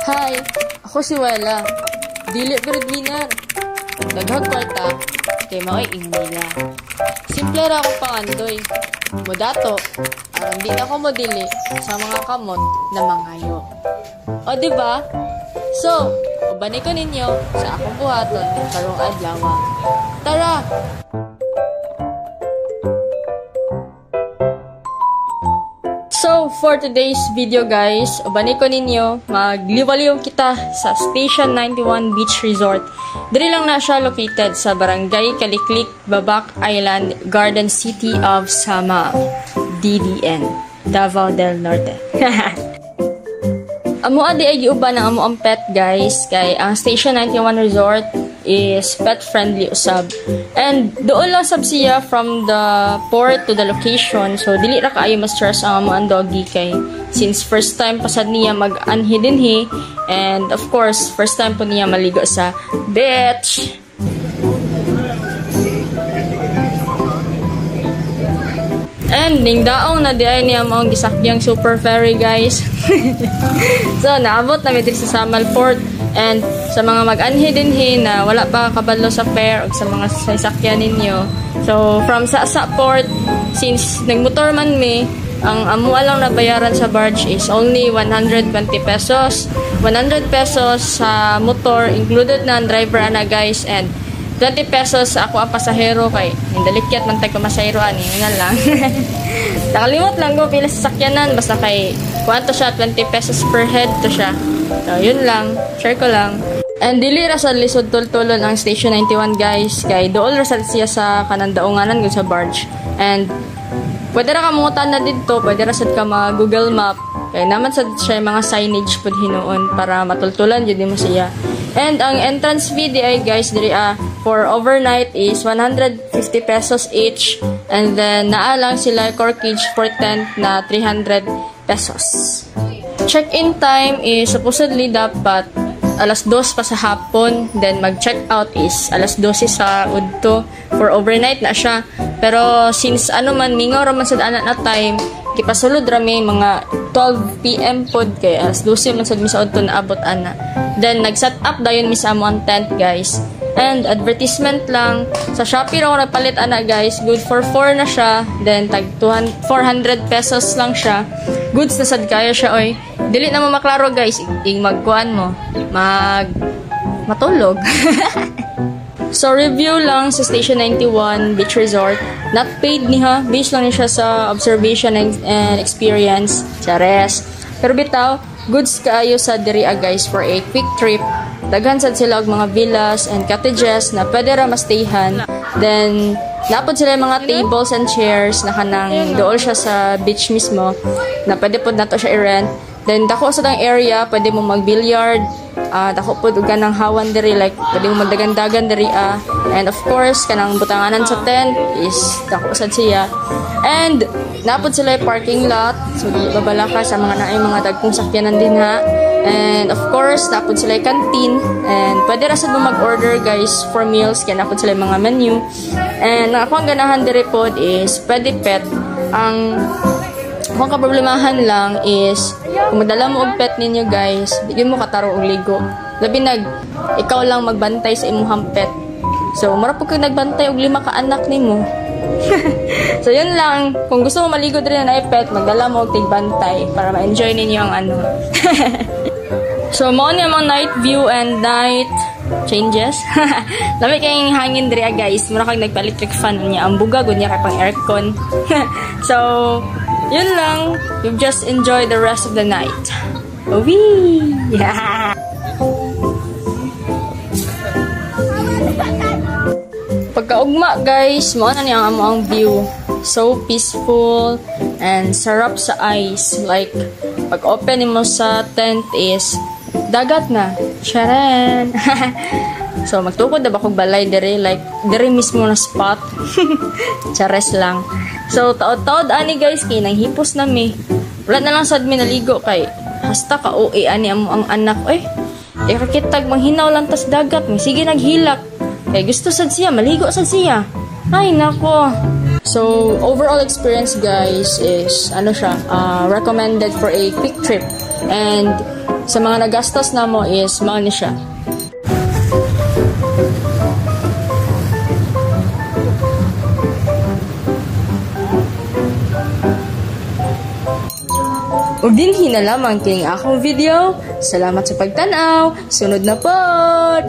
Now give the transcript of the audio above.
Hi, ako si Wela. Dili breadwinner. Daghang kwarta, kay mao'y ingmila. Simple ra akong pangandoy. Mudato, aron di na ko modili sa mga kamot na mangayo. O diba? So, ubani ko ninyo sa akong buhaton karong adlaw. Tara! So, for today's video guys, ubani ko ninyo, magliwaliw kita sa Station 91 Beach Resort. Diri lang na siya located sa Barangay Kaliklik, Babac Island, Garden City of Sama, DDN, Davao del Norte. Amo adi ay giuban ang amo ang pet guys, kay ang Station 91 Resort is pet friendly usab. And doon lang sab siya from the port to the location. So dili ra kaayo ma-stress ang amo ang doggy kay since first time pasad niya mag-anhi dinhi, and of course first time po niya maligo sa beach. And ning daong na di ay niya maong gisakyang super ferry guys. So naabot na diri sa Samal Port, and sa mga mag-anhi dinhi na wala pa kabadlo sa fare o sa mga sasakyan ninyo. So from sa Port, since nagmotor man mi, ang amo lang na bayaran sa barge is only 120 pesos. 100 pesos sa motor, included na ang driver ana guys, and 20 pesos sa ako ang pasahero kay hindalikyat man tay ko masahero ani nga lang. Nakalimot lang ko pila sa sakyanan, basta kay kuanto siya 20 pesos per head to siya. So yun lang, share ko lang. And dili ra sa lisod tultulon ang Station 91 guys, kay dool ra siya sa kanang daunganan gud sa barge. And pwede ra ka mangutan na didto, pwede ra sad ka mag Google Map. Kaya naman sad siya mga signage pud hinuon para matultulan jud mo siya. And ang entrance fee di ay guys diri for overnight is 150 pesos each, and then naa lang sila corkage for tent na 300 pesos. Check-in time is supposedly dapat alas 2 pa sa hapon, then mag-check out is alas 12 sa udto for overnight na siya. Pero since ano man mingaw ra man sad ana na time, kipasulod ra may mga 12 PM pod kay alas 12 man sad mi sa udto naabot ana. Then nag-set up dayon mi sa amo ang tent guys. And advertisement lang sa Shopee ra palit ana guys, good for 4 na siya, then tag 400 pesos lang siya. Goods na sad kaya siya oy. Dili na mo maklaro guys, ing magkuan mo, matulog. So review lang sa Station 91 Beach Resort. Not paid ni ha, based lang siya sa observation and experience sa rest. Pero bitaw, goods kaayo sa diri guys for a quick trip. Daghan sad sila og mga villas and cottages na pwede ra mastayhan. Then napod sila mga tables and chairs na kanang dool siya sa beach mismo na pwede pod nato siya i-rent. Then dako sa tang area, pwede mo mag-billiard, dako pod og kanang hawan diri, like pwede mo magdagan-dagan diri and of course kanang butanganan sa tent is dako sad siya. And napod sila parking lot, so di babala ka sa mga naay mga dagkong sakyanan din ha. And of course napod sila canteen, and pwede ra sad mo mag-order guys for meals, kaya napod sila mga menu. And ako ang ganahan diri pod is pwede pet. Ang kung kaproblemahan lang is kung madala mo og pet ninyo guys, di mo kataro og ligo. Labi ikaw lang magbantay sa imong pet. So mura po kay nagbantay og 5 ka anak nimo. So yun lang, kung gusto mo maligo diri na pet, magdala mo og tigbantay para ma-enjoy ninyo ang ano. So mao ni ang night view and night changes. Lami kayong hangin diri guys, mura kag nagpa-electric fan niya, ang buga gud niya kay pang aircon. So yun lang, you just enjoy the rest of the night. Wee! Yeah! Pagkaugma guys, mo na niya ang view. So peaceful and sarap sa eyes. Like, pag open mo sa tent is dagat na. Charan! So magtukod na ba kong balay diri, like diri mismo na spot. Chares lang. So taod-taod ani guys, kay nang hipos na mi. Wala na lang sad mi naligo kay hasta ka uwi ani ang anak kakitag manghinaw lang tas dagat mi. Sige naghilak. Kay gusto sad siya maligo sad siya. Ay nako. So overall experience guys is recommended for a quick trip. And sa mga nagastos na mo is mao ni siya. Ug dinhi na lamang king akong video. Salamat sa pagtanaw. Sunod na pod.